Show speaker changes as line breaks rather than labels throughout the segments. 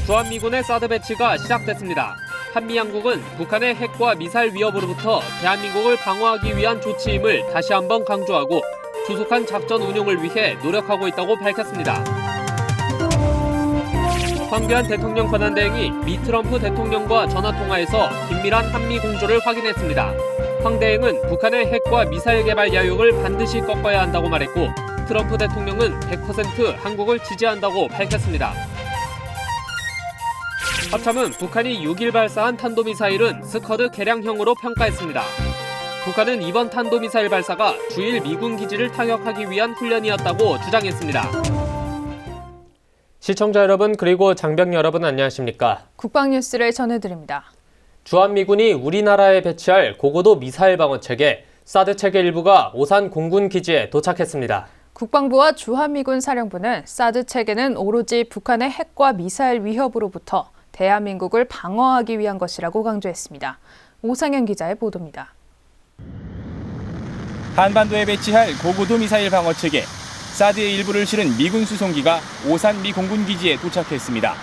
주한미군의 사드 배치가 시작됐습니다. 한미 양국은 북한의 핵과 미사일 위협으로부터 대한민국을 방어하기 위한 조치임을 다시 한번 강조하고 조속한 작전 운용을 위해 노력하고 있다고 밝혔습니다. 황교안 대통령 권한대행이 미 트럼프 대통령과 전화통화에서 긴밀한 한미 공조를 확인했습니다. 황 대행은 북한의 핵과 미사일 개발 야욕을 반드시 꺾어야 한다고 말했고 트럼프 대통령은 100% 한국을 지지한다고 밝혔습니다. 합참은 북한이 6일 발사한 탄도미사일은 스커드 개량형으로 평가했습니다. 북한은 이번 탄도미사일 발사가 주일 미군 기지를 타격하기 위한 훈련이었다고 주장했습니다. 시청자 여러분 그리고 장병 여러분 안녕하십니까?
국방뉴스를 전해드립니다.
주한미군이 우리나라에 배치할 고고도 미사일 방어체계 사드 체계 일부가 오산 공군 기지에 도착했습니다.
국방부와 주한미군 사령부는 사드 체계는 오로지 북한의 핵과 미사일 위협으로부터 대한민국을 방어하기 위한 것이라고 강조했습니다. 오상현 기자의 보도입니다.
한반도에 배치할 고고도 미사일 방어체계 사드의 일부를 실은 미군 수송기가 오산 미 공군기지에 도착했습니다.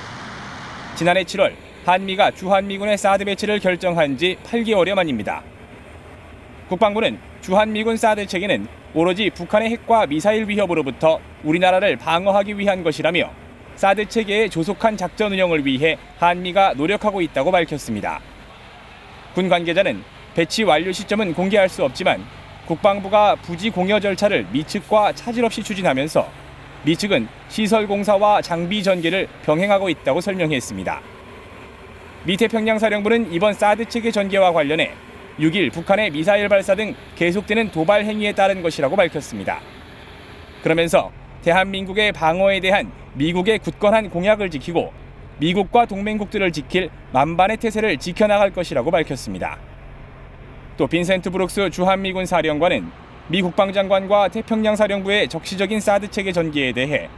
지난해 7월 한미가 주한미군의 사드 배치를 결정한 지 8개월여 만입니다. 국방부는 주한미군 사드 체계는 오로지 북한의 핵과 미사일 위협으로부터 우리나라를 방어하기 위한 것이라며 사드 체계의 조속한 작전 운영을 위해 한미가 노력하고 있다고 밝혔습니다. 군 관계자는 배치 완료 시점은 공개할 수 없지만 국방부가 부지 공여 절차를 미 측과 차질 없이 추진하면서 미 측은 시설 공사와 장비 전개를 병행하고 있다고 설명했습니다. 미 태평양 사령부는 이번 사드 체계 전개와 관련해 6일 북한의 미사일 발사 등 계속되는 도발 행위에 따른 것이라고 밝혔습니다. 그러면서 대한민국의 방어에 대한 미국의 굳건한 공약을 지키고 미국과 동맹국들을 지킬 만반의 태세를 지켜나갈 것이라고 밝혔습니다. 또 빈센트 브룩스 주한미군 사령관은 미 국방장관과 태평양 사령부의 적시적인 사드 체계 전개에 대해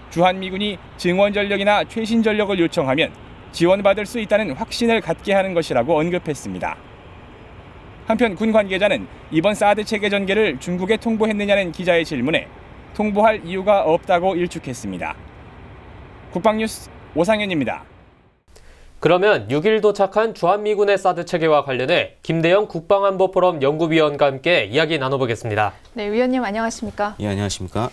주한미군이 증원 전력이나 최신 전력을 요청하면 지원받을 수 있다는 확신을 갖게 하는 것이라고 언급했습니다. 한편 군 관계자는 이번 사드 체계 전개를 중국에 통보했느냐는 기자의 질문에 통보할 이유가 없다고 일축했습니다. 국방뉴스 오상현입니다.
그러면 6일 도착한 주한미군의 사드 체계와 관련해 김대영 국방안보포럼 연구위원과 함께 이야기 나눠보겠습니다.
네, 위원님 안녕하십니까?
예, 안녕하십니까?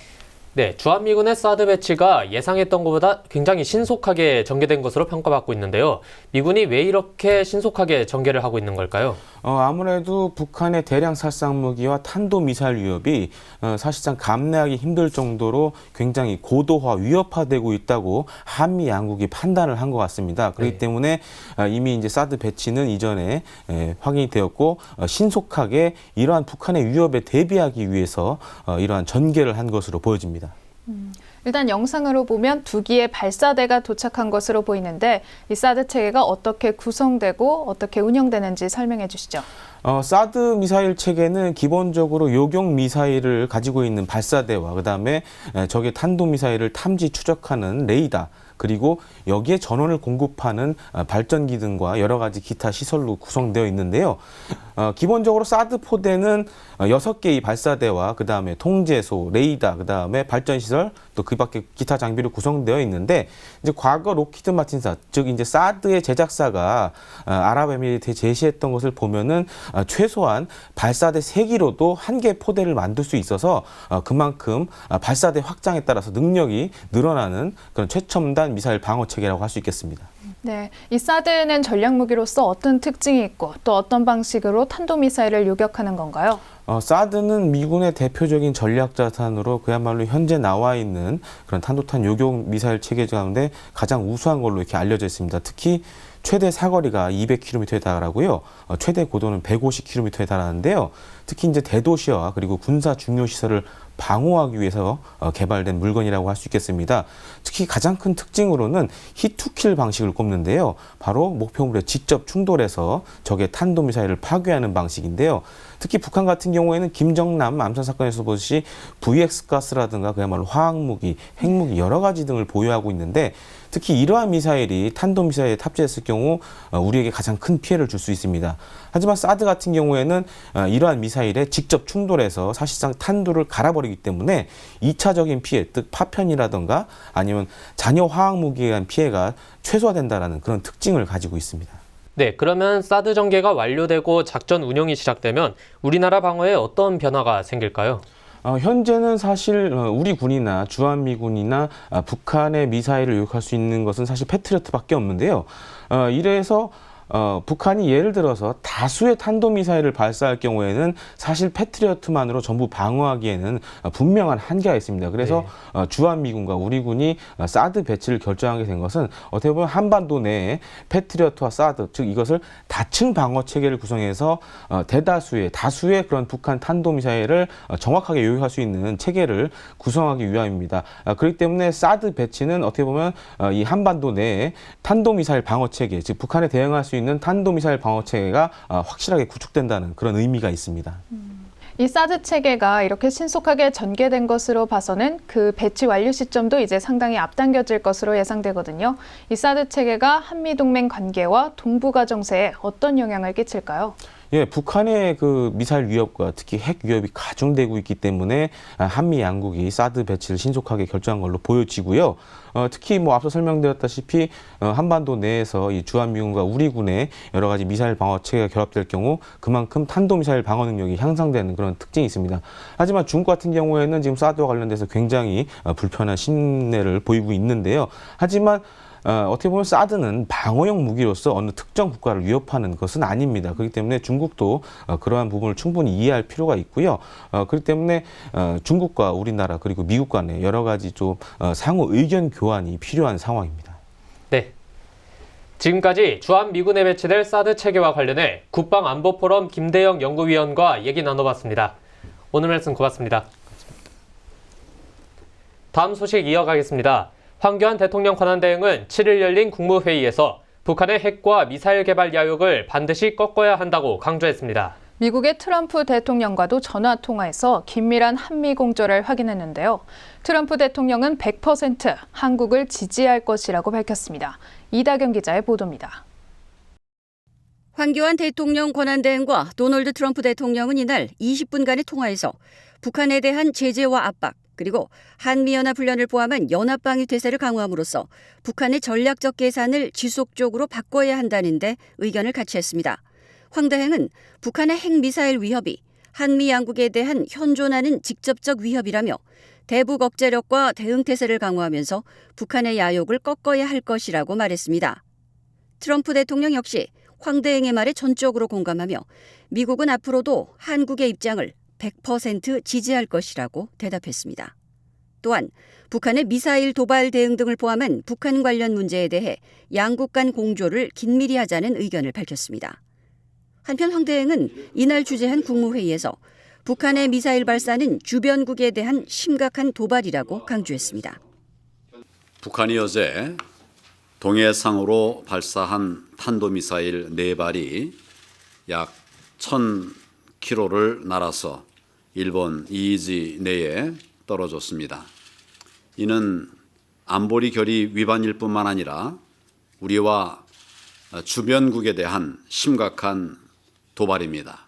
네, 주한미군의 사드 배치가 예상했던 것보다 굉장히 신속하게 전개된 것으로 평가받고 있는데요. 미군이 왜 이렇게 신속하게 전개를 하고 있는 걸까요?
아무래도 북한의 대량 살상 무기와 탄도미사일 위협이 사실상 감내하기 힘들 정도로 굉장히 고도화, 위협화되고 있다고 한미 양국이 판단을 한 것 같습니다. 그렇기 때문에 이미 이제 사드 배치는 이전에 확인이 되었고 신속하게 이러한 북한의 위협에 대비하기 위해서 이러한 전개를 한 것으로 보여집니다.
일단 영상으로 보면 2기의 발사대가 도착한 것으로 보이는데 이 사드 체계가 어떻게 구성되고 어떻게 운영되는지 설명해 주시죠.
사드 미사일 체계는 기본적으로 요격 미사일을 가지고 있는 발사대와 그다음에 적의 탄도미사일을 탐지 추적하는 레이더 그리고 여기에 전원을 공급하는 발전기 등과 여러 가지 기타 시설로 구성되어 있는데요. 기본적으로 사드 포대는 6개의 발사대와 그다음에 통제소, 레이더, 그다음에 발전시설 또 그 밖에 기타 장비로 구성되어 있는데 이제 과거 로키드 마틴사 즉 이제 사드의 제작사가 아랍에미리트에 제시했던 것을 보면은 최소한 발사대 3기로도 1개 포대를 만들 수 있어서 그만큼 발사대 확장에 따라서 능력이 늘어나는 그런 최첨단 미사일 방어 체계라고 할 수 있겠습니다.
네, 이 사드는 전략 무기로서 어떤 특징이 있고 또 어떤 방식으로 탄도미사일을 요격하는 건가요?
사드는 미군의 대표적인 전략 자산으로 그야말로 현재 나와 있는 그런 탄도탄 요격 미사일 체계 가운데 가장 우수한 걸로 이렇게 알려져 있습니다. 특히 최대 사거리가 200km에 달하고요. 최대 고도는 150km에 달하는데요. 특히 이제 대도시와 그리고 군사 중요 시설을 방어하기 위해서 개발된 물건이라고 할 수 있겠습니다. 특히 가장 큰 특징으로는 히투킬 방식을 꼽는데요. 바로 목표물에 직접 충돌해서 적의 탄도미사일을 파괴하는 방식인데요. 특히 북한 같은 경우에는 김정남 암살 사건에서 보듯이 VX가스라든가 그야말로 화학무기, 핵무기 여러 가지 등을 보유하고 있는데 특히 이러한 미사일이 탄도미사일에 탑재했을 경우 우리에게 가장 큰 피해를 줄 수 있습니다. 하지만 사드 같은 경우에는 이러한 미사일에 직접 충돌해서 사실상 탄두를 갈아버리기 때문에 2차적인 피해, 즉 파편이라든가 아니면 잔여 화학무기에 의한 피해가 최소화된다는 그런 특징을 가지고 있습니다.
네, 그러면 사드 전개가 완료되고 작전 운영이 시작되면 우리나라 방어에 어떤 변화가 생길까요?
현재는 사실 우리 군이나 주한미군이나 북한의 미사일을 요격할 수 있는 것은 사실 패트리어트밖에 없는데요. 이래서 북한이 예를 들어서 다수의 탄도미사일을 발사할 경우에는 사실 패트리어트만으로 전부 방어하기에는 분명한 한계가 있습니다. 그래서 주한미군과 우리 군이 사드 배치를 결정하게 된 것은 어떻게 보면 한반도 내에 패트리어트와 사드, 즉 이것을 다층 방어 체계를 구성해서 다수의 그런 북한 탄도미사일을 정확하게 요격할 수 있는 체계를 구성하기 위함입니다. 그렇기 때문에 사드 배치는 어떻게 보면 이 한반도 내에 탄도미사일 방어 체계, 즉 북한에 대응할 수 있는 탄도미사일 방어 체계가 확실하게 구축된다는 그런 의미가 있습니다.
이 사드 체계가 이렇게 신속하게 전개된 것으로 봐서는 그 배치 완료 시점도 이제 상당히 앞당겨질 것으로 예상되거든요. 이 사드 체계가 한미동맹 관계와 동북아 정세에 어떤 영향을 끼칠까요?
예, 북한의 그 미사일 위협과 특히 핵 위협이 가중되고 있기 때문에 한미 양국이 사드 배치를 신속하게 결정한 걸로 보여지고요. 특히 앞서 설명드렸다시피 한반도 내에서 이 주한미군과 우리 군의 여러 가지 미사일 방어 체계가 결합될 경우 그만큼 탄도미사일 방어 능력이 향상되는 그런 특징이 있습니다. 하지만 중국 같은 경우에는 지금 사드와 관련돼서 굉장히 불편한 신뢰를 보이고 있는데요. 하지만 어떻게 보면 사드는 방어용 무기로서 어느 특정 국가를 위협하는 것은 아닙니다. 그렇기 때문에 중국도 그러한 부분을 충분히 이해할 필요가 있고요. 그렇기 때문에 중국과 우리나라 그리고 미국 간의 여러 가지 좀 상호 의견 교환이 필요한 상황입니다.
네. 지금까지 주한미군에 배치될 사드 체계와 관련해 국방안보포럼 김대영 연구위원과 얘기 나눠봤습니다. 오늘 말씀 고맙습니다. 다음 소식 이어가겠습니다. 황교안 대통령 권한대행은 7일 열린 국무회의에서 북한의 핵과 미사일 개발 야욕을 반드시 꺾어야 한다고 강조했습니다.
미국의 트럼프 대통령과도 전화통화에서 긴밀한 한미 공조를 확인했는데요. 트럼프 대통령은 100% 한국을 지지할 것이라고 밝혔습니다. 이다경 기자의 보도입니다.
황교안 대통령 권한대행과 도널드 트럼프 대통령은 이날 20분간의 통화에서 북한에 대한 제재와 압박, 그리고 한미연합훈련을 포함한 연합방위 태세를 강화함으로써 북한의 전략적 계산을 지속적으로 바꿔야 한다는 데 의견을 같이 했습니다. 황 대행은 북한의 핵미사일 위협이 한미 양국에 대한 현존하는 직접적 위협이라며 대북 억제력과 대응 태세를 강화하면서 북한의 야욕을 꺾어야 할 것이라고 말했습니다. 트럼프 대통령 역시 황 대행의 말에 전적으로 공감하며 미국은 앞으로도 한국의 입장을 100% 지지할 것이라고 대답했습니다. 또한 북한의 미사일 도발 대응 등을 포함한 북한 관련 문제에 대해 양국 간 공조를 긴밀히 하자는 의견을 밝혔습니다. 한편 황 대행은 이날 주재한 국무회의에서 북한의 미사일 발사는 주변국에 대한 심각한 도발이라고 강조했습니다.
북한이 어제 동해상으로 발사한 탄도미사일 4발이 약 1,000km를 날아서 일본 EEZ 내에 떨어졌습니다. 이는 안보리 결의 위반일 뿐만 아니라 우리와 주변국에 대한 심각한 도발입니다.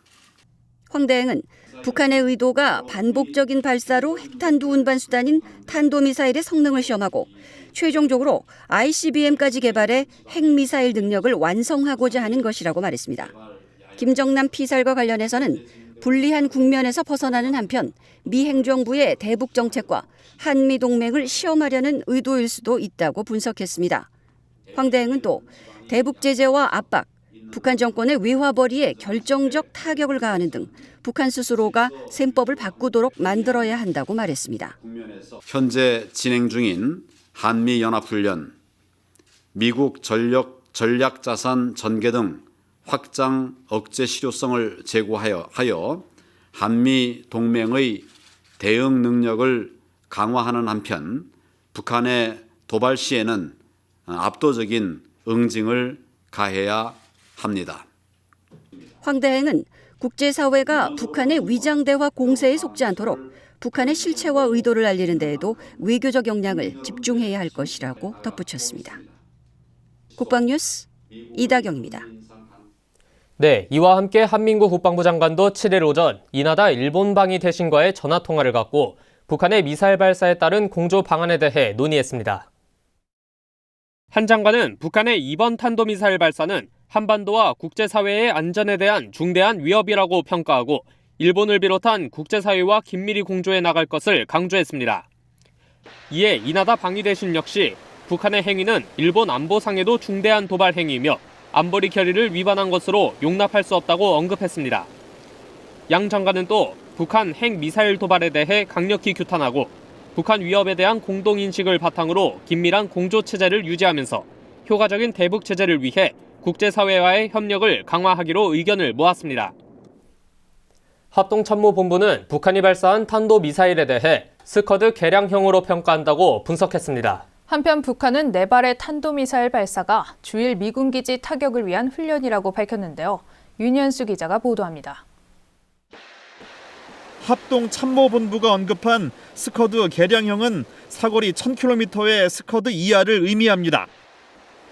황 대행은 북한의 의도가 반복적인 발사로 핵탄두 운반 수단인 탄도미사일의 성능을 시험하고 최종적으로 ICBM까지 개발해 핵미사일 능력을 완성하고자 하는 것이라고 말했습니다. 김정남 피살과 관련해서는 불리한 국면에서 벗어나는 한편 미 행정부의 대북 정책과 한미 동맹을 시험하려는 의도일 수도 있다고 분석했습니다. 황 대행은 또 대북 제재와 압박, 북한 정권의 외화벌이에 결정적 타격을 가하는 등 북한 스스로가 셈법을 바꾸도록 만들어야 한다고 말했습니다.
현재 진행 중인 한미연합훈련, 미국 전략자산 전개 등 확장 억제 실효성을 제고하여 한미 동맹의 대응 능력을 강화하는 한편 북한의 도발 시에는 압도적인 응징을 가해야 합니다.
황 대행은 국제사회가 북한의 위장대화 공세에 속지 않도록 북한의 실체와 의도를 알리는 데에도 외교적 역량을 집중해야 할 것이라고 덧붙였습니다. 국방뉴스 이다경입니다.
네, 이와 함께 한민구 국방부 장관도 7일 오전 이나다 일본 방위 대신과의 전화 통화를 갖고 북한의 미사일 발사에 따른 공조 방안에 대해 논의했습니다. 한 장관은 북한의 이번 탄도미사일 발사는 한반도와 국제사회의 안전에 대한 중대한 위협이라고 평가하고 일본을 비롯한 국제사회와 긴밀히 공조해 나갈 것을 강조했습니다. 이에 이나다 방위 대신 역시 북한의 행위는 일본 안보상에도 중대한 도발 행위이며 안보리 결의를 위반한 것으로 용납할 수 없다고 언급했습니다. 양 장관은 또 북한 핵미사일 도발에 대해 강력히 규탄하고 북한 위협에 대한 공동인식을 바탕으로 긴밀한 공조체제를 유지하면서 효과적인 대북 체제를 위해 국제사회와의 협력을 강화하기로 의견을 모았습니다. 합동참모본부는 북한이 발사한 탄도미사일에 대해 스커드 개량형으로 평가한다고 분석했습니다.
한편 북한은 4발의 탄도미사일 발사가 주일 미군 기지 타격을 위한 훈련이라고 밝혔는데요. 윤현수 기자가 보도합니다.
합동참모본부가 언급한 스커드 개량형은 사거리 1000km의 스커드 ER을 의미합니다.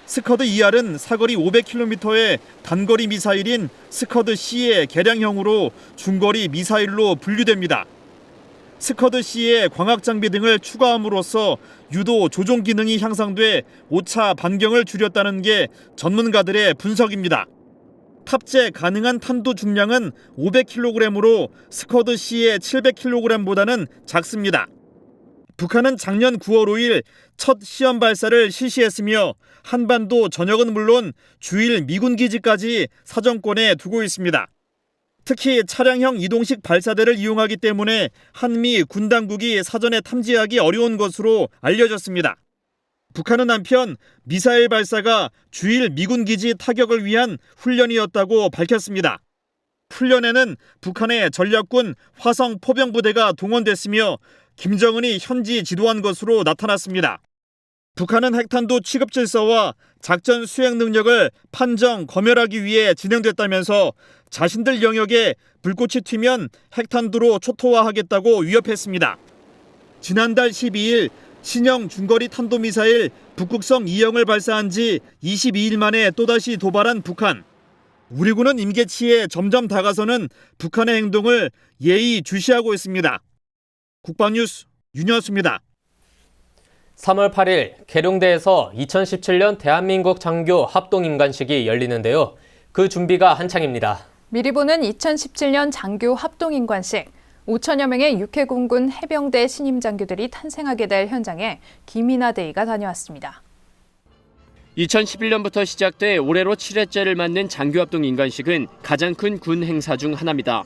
스커드 ER은 사거리 500km의 단거리 미사일인 스커드 C의 개량형으로 중거리 미사일로 분류됩니다. 스커드 C의 광학 장비 등을 추가함으로써 유도 조종 기능이 향상돼 오차 반경을 줄였다는 게 전문가들의 분석입니다. 탑재 가능한 탄도 중량은 500kg으로 스커드 C의 700kg보다는 작습니다. 북한은 작년 9월 5일 첫 시험 발사를 실시했으며 한반도 전역은 물론 주일 미군 기지까지 사정권에 두고 있습니다. 특히 차량형 이동식 발사대를 이용하기 때문에 한미 군 당국이 사전에 탐지하기 어려운 것으로 알려졌습니다. 북한은 한편 미사일 발사가 주일 미군 기지 타격을 위한 훈련이었다고 밝혔습니다. 훈련에는 북한의 전략군 화성 포병부대가 동원됐으며 김정은이 현지 지도한 것으로 나타났습니다. 북한은 핵탄두 취급 질서와 작전 수행 능력을 판정, 검열하기 위해 진행됐다면서 자신들 영역에 불꽃이 튀면 핵탄두로 초토화하겠다고 위협했습니다. 지난달 12일 신형 중거리 탄도미사일 북극성 2형을 발사한 지 22일 만에 또다시 도발한 북한. 우리 군은 임계치에 점점 다가서는 북한의 행동을 예의주시하고 있습니다. 국방뉴스 윤여수입니다.
3월 8일 계룡대에서 2017년 대한민국 장교 합동임관식이 열리는데요. 그 준비가 한창입니다.
미리 보는 2017년 장교 합동임관식. 5천여 명의 육해공군 해병대 신임 장교들이 탄생하게 될 현장에 김이나 대위가 다녀왔습니다.
2011년부터 시작돼 올해로 7회째를 맞는 장교합동 인관식은 가장 큰 군 행사 중 하나입니다.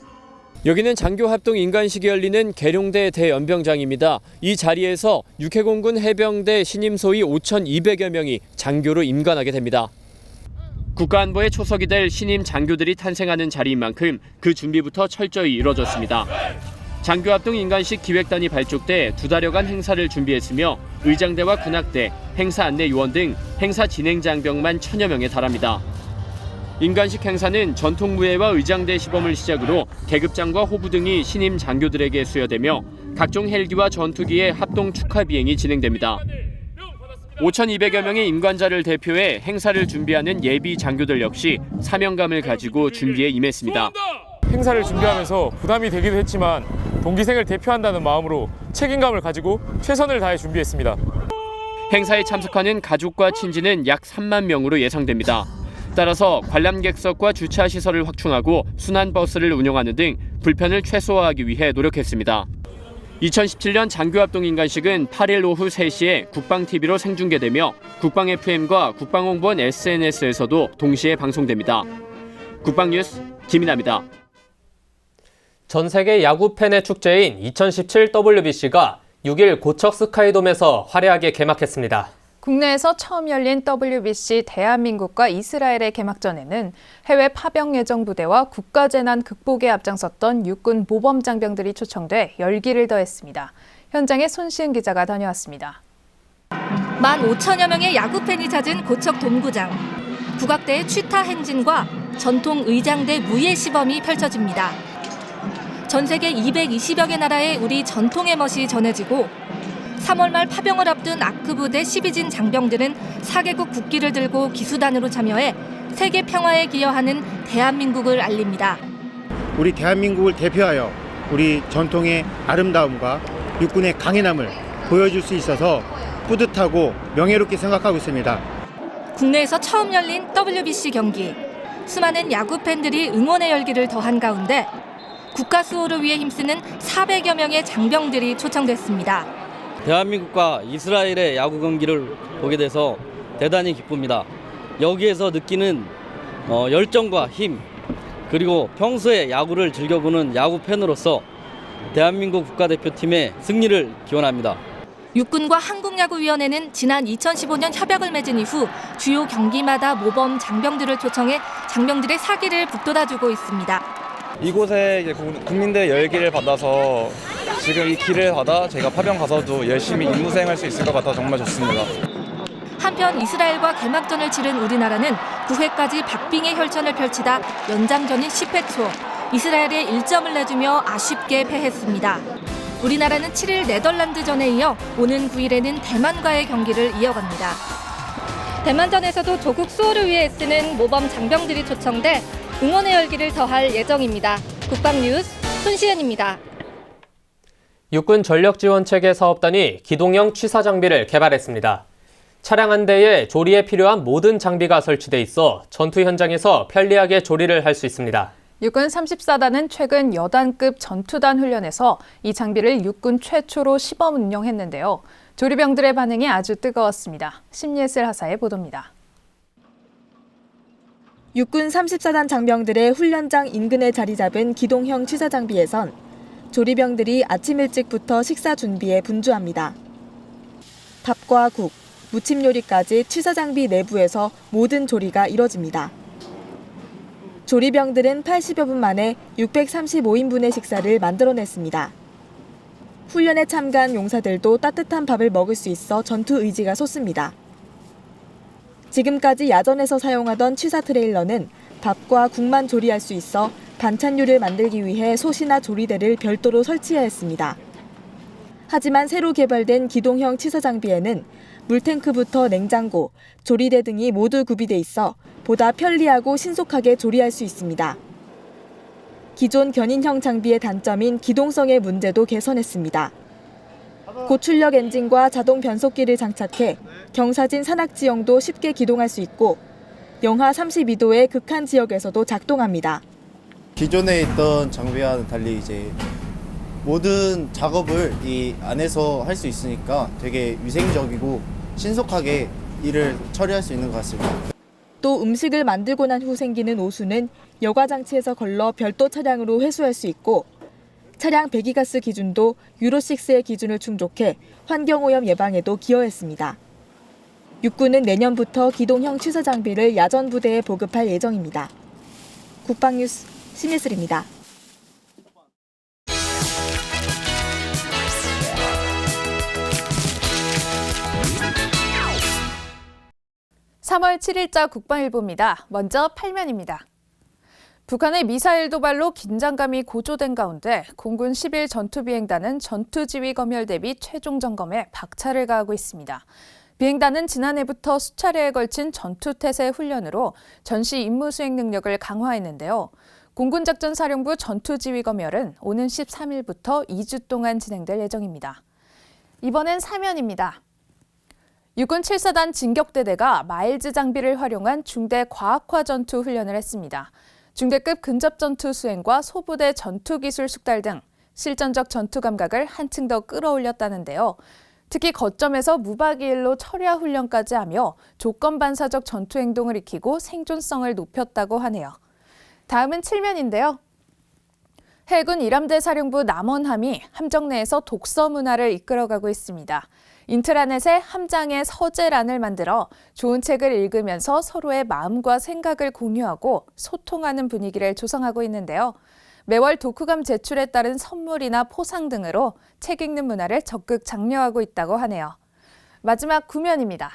여기는 장교합동 인관식이 열리는 계룡대 대연병장입니다. 이 자리에서 육해공군 해병대 신임 소위 5,200여 명이 장교로 임관하게 됩니다. 국가안보의 초석이 될 신임 장교들이 탄생하는 자리인 만큼 그 준비부터 철저히 이뤄졌습니다. 장교합동 인관식 기획단이 발족돼 2달여간 행사를 준비했으며 의장대와 군악대, 행사 안내 요원 등 행사 진행 장병만 1000여 명에 달합니다. 인관식 행사는 전통무예와 의장대 시범을 시작으로 계급장과 호부 등이 신임 장교들에게 수여되며 각종 헬기와 전투기의 합동 축하 비행이 진행됩니다. 5,200여 명의 임관자를 대표해 행사를 준비하는 예비 장교들 역시 사명감을 가지고 준비에 임했습니다.
행사를 준비하면서 부담이 되기도 했지만 동기생을 대표한다는 마음으로 책임감을 가지고 최선을 다해 준비했습니다.
행사에 참석하는 가족과 친지는 약 3만 명으로 예상됩니다. 따라서 관람객석과 주차시설을 확충하고 순환버스를 운영하는 등 불편을 최소화하기 위해 노력했습니다. 2017년 장교합동 인관식은 8일 오후 3시에 국방TV로 생중계되며 국방FM과 국방홍보원 SNS에서도 동시에 방송됩니다. 국방뉴스 김이나입니다. 전 세계 야구 팬의 축제인 2017 WBC가 6일 고척 스카이돔에서 화려하게 개막했습니다.
국내에서 처음 열린 WBC 대한민국과 이스라엘의 개막전에는 해외 파병 예정 부대와 국가재난 극복에 앞장섰던 육군 모범장병들이 초청돼 열기를 더했습니다. 현장에 손시은 기자가 다녀왔습니다.
15,000여 명의 야구팬이 찾은 고척 돔구장. 국악대의 취타 행진과 전통 의장대 무예 시범이 펼쳐집니다. 전 세계 220여 개 나라의 우리 전통의 멋이 전해지고 3월 말 파병을 앞둔 아크부대 12진 장병들은 4개국 국기를 들고 기수단으로 참여해 세계 평화에 기여하는 대한민국을 알립니다.
우리 대한민국을 대표하여 우리 전통의 아름다움과 육군의 강인함을 보여줄 수 있어서 뿌듯하고 명예롭게 생각하고 있습니다.
국내에서 처음 열린 WBC 경기. 수많은 야구 팬들이 응원의 열기를 더한 가운데 국가 수호를 위해 힘쓰는 400여 명의 장병들이 초청됐습니다.
대한민국과 이스라엘의 야구 경기를 보게 돼서 대단히 기쁩니다. 여기에서 느끼는 열정과 힘, 그리고 평소에 야구를 즐겨보는 야구 팬으로서 대한민국 국가대표팀의 승리를 기원합니다.
육군과 한국야구위원회는 지난 2015년 협약을 맺은 이후 주요 경기마다 모범 장병들을 초청해 장병들의 사기를 북돋아주고 있습니다.
이곳에 이제 국민들의 열기를 받아서 지금 이 길을 받아 제가 파병 가서도 열심히 임무 수행할 수 있을 것 같아 정말 좋습니다.
한편 이스라엘과 개막전을 치른 우리나라는 9회까지 박빙의 혈전을 펼치다 연장전인 10회 초 이스라엘에 1점을 내주며 아쉽게 패했습니다. 우리나라는 7일 네덜란드전에 이어 오는 9일에는 대만과의 경기를 이어갑니다. 대만전에서도 조국 수호를 위해 애쓰는 모범 장병들이 초청돼 응원의 열기를 더할 예정입니다. 국방뉴스 손시연입니다.
육군 전력지원체계 사업단이 기동형 취사 장비를 개발했습니다. 차량 한 대에 조리에 필요한 모든 장비가 설치돼 있어 전투 현장에서 편리하게 조리를 할 수 있습니다.
육군 34단은 최근 여단급 전투단 훈련에서 이 장비를 육군 최초로 시범 운영했는데요. 조리병들의 반응이 아주 뜨거웠습니다. 심예슬 하사의 보도입니다.
육군 34단 장병들의 훈련장 인근에 자리 잡은 기동형 취사 장비에선 조리병들이 아침 일찍부터 식사 준비에 분주합니다. 밥과 국, 무침 요리까지 취사 장비 내부에서 모든 조리가 이뤄집니다. 조리병들은 80여 분 만에 635인분의 식사를 만들어냈습니다. 훈련에 참가한 용사들도 따뜻한 밥을 먹을 수 있어 전투 의지가 솟습니다. 지금까지 야전에서 사용하던 취사 트레일러는 밥과 국만 조리할 수 있어 반찬류를 만들기 위해 솥이나 조리대를 별도로 설치해야 했습니다. 하지만 새로 개발된 기동형 취사 장비에는 물탱크부터 냉장고, 조리대 등이 모두 구비돼 있어 보다 편리하고 신속하게 조리할 수 있습니다. 기존 견인형 장비의 단점인 기동성의 문제도 개선했습니다. 고출력 엔진과 자동 변속기를 장착해 경사진 산악 지형도 쉽게 기동할 수 있고 영하 32도의 극한 지역에서도 작동합니다.
기존에 있던 장비와는 달리 이제 모든 작업을 이 안에서 할 수 있으니까 되게 위생적이고 신속하게 일을 처리할 수 있는 것 같습니다.
또 음식을 만들고 난 후 생기는 오수는 여과 장치에서 걸러 별도 차량으로 회수할 수 있고 차량 배기가스 기준도 유로6의 기준을 충족해 환경오염 예방에도 기여했습니다. 육군은 내년부터 기동형 취사 장비를 야전 부대에 보급할 예정입니다. 국방뉴스 심예슬입니다.
3월 7일자 국방일보입니다. 먼저 8면입니다. 북한의 미사일 도발로 긴장감이 고조된 가운데 공군 11 전투비행단은 전투지휘 검열 대비 최종 점검에 박차를 가하고 있습니다. 비행단은 지난해부터 수차례에 걸친 전투태세 훈련으로 전시 임무 수행 능력을 강화했는데요. 공군작전사령부 전투지휘 검열은 오는 13일부터 2주 동안 진행될 예정입니다. 이번엔 4면입니다. 육군 7사단 진격대대가 마일즈 장비를 활용한 중대 과학화 전투 훈련을 했습니다. 중대급 근접 전투 수행과 소부대 전투 기술 숙달 등 실전적 전투 감각을 한층 더 끌어올렸다는데요. 특히 거점에서 무박이일로 철야 훈련까지 하며 조건 반사적 전투 행동을 익히고 생존성을 높였다고 하네요. 다음은 7면인데요. 해군 일함대 사령부 남원함이 함정 내에서 독서 문화를 이끌어가고 있습니다. 인트라넷에 함장의 서재란을 만들어 좋은 책을 읽으면서 서로의 마음과 생각을 공유하고 소통하는 분위기를 조성하고 있는데요. 매월 독후감 제출에 따른 선물이나 포상 등으로 책 읽는 문화를 적극 장려하고 있다고 하네요. 마지막 9면입니다.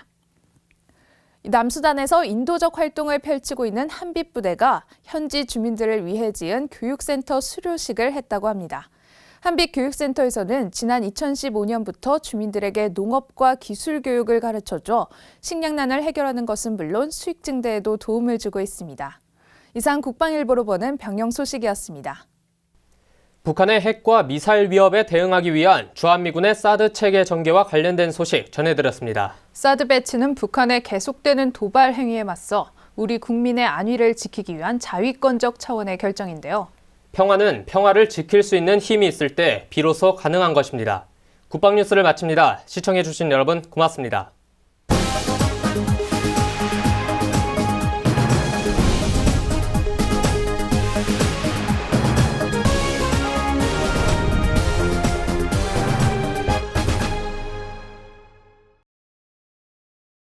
남수단에서 인도적 활동을 펼치고 있는 한빛부대가 현지 주민들을 위해 지은 교육센터 수료식을 했다고 합니다. 한빛교육센터에서는 지난 2015년부터 주민들에게 농업과 기술 교육을 가르쳐줘 식량난을 해결하는 것은 물론 수익 증대에도 도움을 주고 있습니다. 이상 국방일보로 보는 병영 소식이었습니다.
북한의 핵과 미사일 위협에 대응하기 위한 주한미군의 사드 체계 전개와 관련된 소식 전해드렸습니다.
사드 배치는 북한의 계속되는 도발 행위에 맞서 우리 국민의 안위를 지키기 위한 자위권적 차원의 결정인데요.
평화는 평화를 지킬 수 있는 힘이 있을 때 비로소 가능한 것입니다. 국방뉴스를 마칩니다. 시청해주신 여러분 고맙습니다.